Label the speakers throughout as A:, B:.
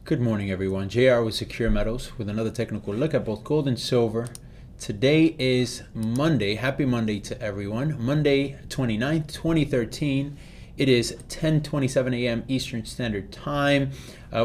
A: Good morning, everyone. JR with Secure Metals with another technical look at both gold and silver. Today is Monday. Happy Monday to everyone. Monday 29th, 2013. It is 10:27 a.m. Eastern Standard Time.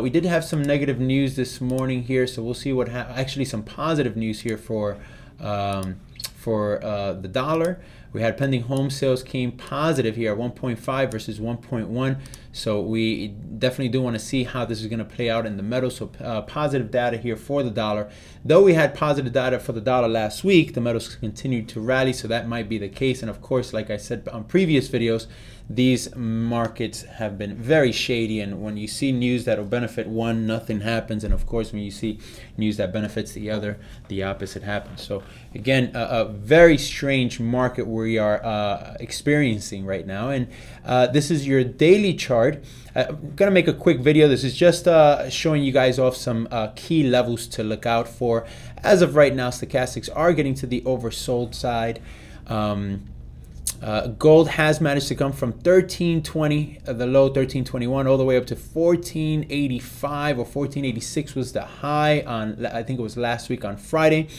A: We did have some negative news this morning here, so we'll see what actually some positive news here for the dollar. We had pending home sales came positive here at 1.5 versus 1.1. So we definitely do want to see how this is going to play out in the metal. So positive data here for the dollar. Though we had positive data for the dollar last week, the metals continued to rally. So that might be the case. And of course, like I said on previous videos, these markets have been very shady, and when you see news that will benefit one, nothing happens, and of course when you see news that benefits the other, the opposite happens. So again, a very strange market we are experiencing right now, and this is your daily chart. I'm gonna make a quick video. This is just showing you guys off some key levels to look out for. As of right now, stochastics are getting to the oversold side. Gold has managed to come from 1320, the low 1321, all the way up to 1485 or 1486 was the high on, I think it was last week on Friday.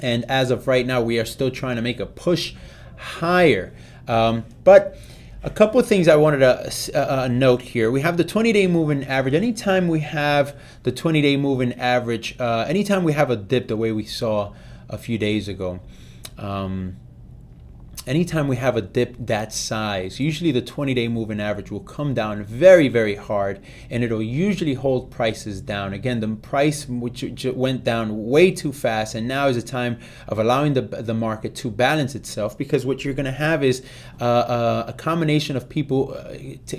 A: And as of right now, we are still trying to make a push higher. But a couple of things I wanted to note here. We have the 20-day moving average. Anytime we have the 20-day moving average, anytime we have a dip the way we saw a few days ago, anytime we have a dip that size, usually the 20-day moving average will come down very, very hard, and it'll usually hold prices down. Again, the price which went down way too fast, and now is a time of allowing the market to balance itself, because what you're going to have is a combination of people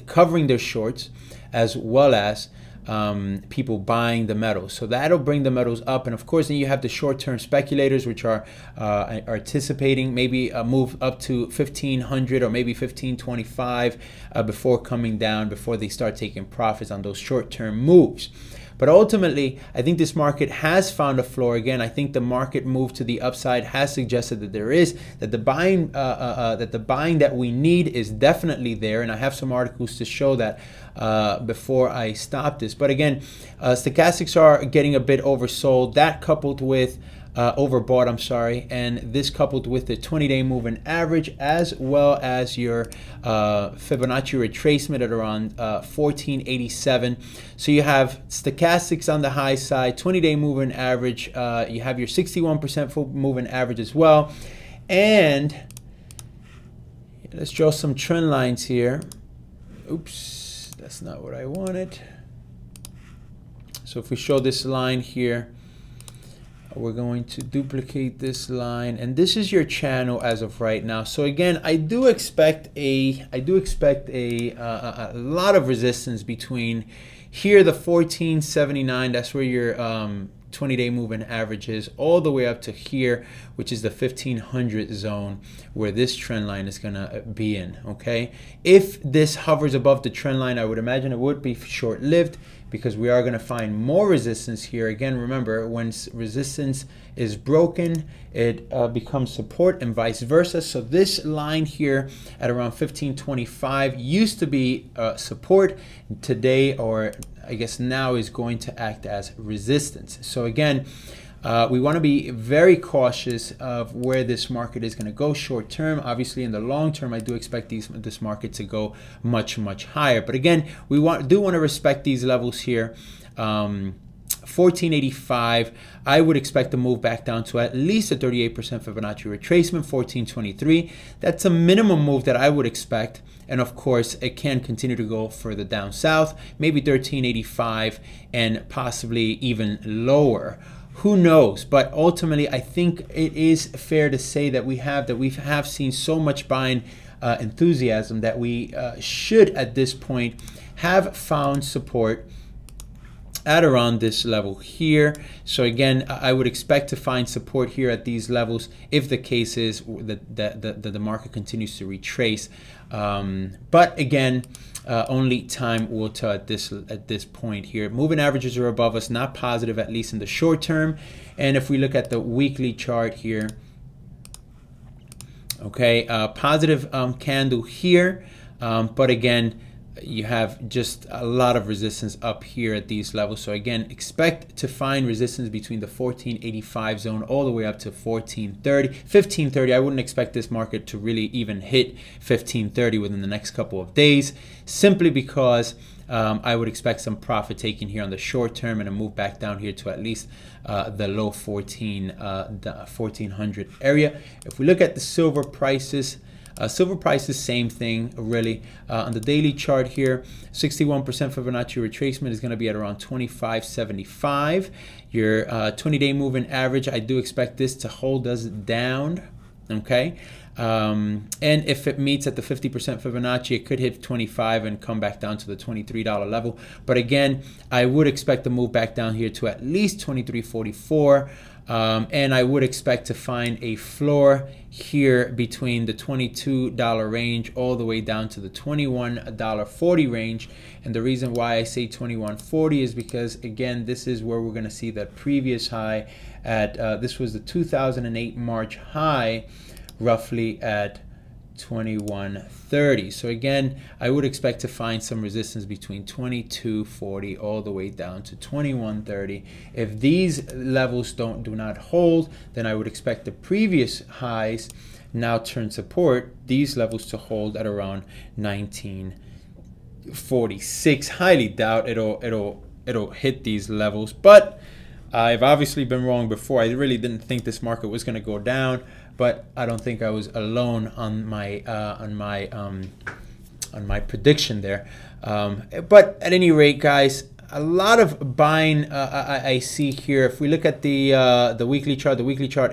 A: covering their shorts as well as people buying the metals. So that'll bring the metals up, and of course then you have the short-term speculators, which are anticipating maybe a move up to 1500 or maybe 1525 before coming down, before they start taking profits on those short-term moves. But ultimately, I think this market has found a floor. Again, I think the market move to the upside has suggested that the buying that we need is definitely there, and I have some articles to show that before I stop this. But again, stochastics are getting a bit oversold. That coupled with overbought, I'm sorry, and this coupled with the 20-day moving average, as well as your Fibonacci retracement at around 1487. So you have stochastics on the high side, 20-day moving average, you have your 61% full moving average as well. And let's draw some trend lines here. Oops, that's not what I wanted. So if we show this line here, we're going to duplicate this line, and this is your channel as of right now. So again, I do expect a lot of resistance between here, the 1479, that's where your 20-day moving average is, all the way up to here, which is the 1500 zone, where this trend line is gonna be in. Okay, if this hovers above the trend line, I would imagine it would be short-lived, because we are going to find more resistance here. Again, remember, when resistance is broken, it becomes support, and vice versa. So this line here at around 1525 used to be support. Today, or I guess now, is going to act as resistance. So again, we want to be very cautious of where this market is going to go short term. Obviously, in the long term, I do expect this market to go much, much higher. But again, we do want to respect these levels here. 1485, I would expect to move back down to at least a 38% Fibonacci retracement. 1423, that's a minimum move that I would expect. And of course, it can continue to go further down south, maybe 1385 and possibly even lower. Who knows? But ultimately, I think it is fair to say that we have seen so much buying enthusiasm that we should at this point have found support at around this level here. So again, I would expect to find support here at these levels if the case is that the market continues to retrace. But again, only time will tell at this point here. Moving averages are above us, not positive, at least in the short term. And if we look at the weekly chart here, okay, positive candle here, but again, you have just a lot of resistance up here at these levels. So again, expect to find resistance between the 1485 zone all the way up to 1430. 1530, I wouldn't expect this market to really even hit 1530 within the next couple of days, simply because I would expect some profit taking here on the short term and a move back down here to at least the low 1400 area. If we look at the silver prices, silver prices, same thing really. On the daily chart here, 61% Fibonacci retracement is going to be at around 25.75. Your 20-day moving average, I do expect this to hold us down. Okay, and if it meets at the 50% Fibonacci, it could hit 25 and come back down to the $23 level. But again, I would expect to move back down here to at least 23.44. And I would expect to find a floor here between the $22 range all the way down to the $21.40 range. And the reason why I say $21.40 is because, again, this is where we're going to see that previous high at, this was the 2008 March high, roughly at 21.30. So again, I would expect to find some resistance between 22.40 all the way down to 21.30. If these levels do not hold, then I would expect the previous highs now turn support, these levels to hold at around 19.46. Highly doubt it'll hit these levels, but I've obviously been wrong before. I really didn't think this market was going to go down, but I don't think I was alone on my prediction there. But at any rate, guys, a lot of buying I see here. If we look at the weekly chart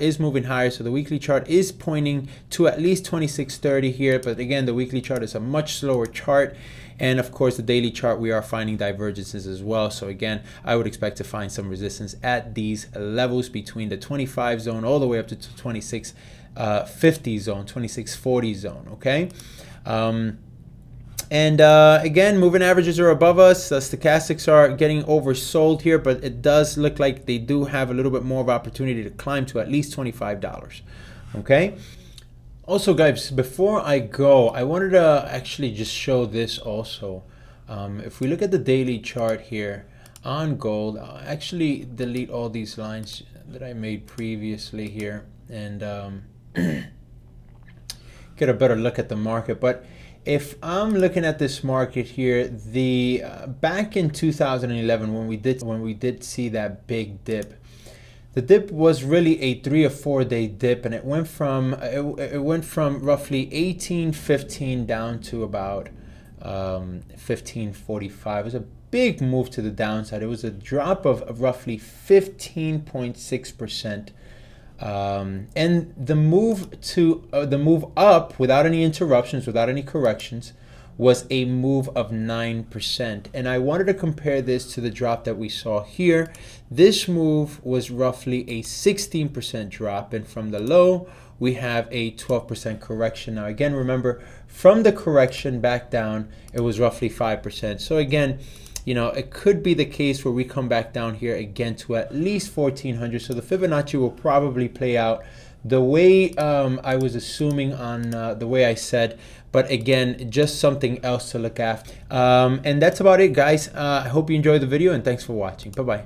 A: is moving higher, so the weekly chart is pointing to at least 26.30 here. But again, the weekly chart is a much slower chart. And of course, the daily chart, we are finding divergences as well. So again, I would expect to find some resistance at these levels between the 25 zone all the way up to 26.50 zone, 26.40 zone, okay? Again, moving averages are above us. Stochastics are getting oversold here, but it does look like they do have a little bit more of opportunity to climb to at least $25, okay? Also, guys, before I go, I wanted to actually just show this also. If we look at the daily chart here on gold, I'll actually delete all these lines that I made previously here and get a better look at the market. But if I'm looking at this market here, the back in 2011 when we did see that big dip, the dip was really a 3 or 4 day dip, and it went from roughly 18.15 down to about 15.45. It was a big move to the downside. It was a drop of roughly 15.6%. And the move up without any interruptions, without any corrections, was a move of 9%. And I wanted to compare this to the drop that we saw here. This move was roughly a 16% drop, and from the low we have a 12% correction. Now again, remember, from the correction back down, it was roughly 5%. So again, you know, it could be the case where we come back down here again to at least 1400. So the Fibonacci will probably play out the way I was assuming on the way I said. But again, just something else to look at. And that's about it, guys. I hope you enjoyed the video, and thanks for watching. Bye-bye.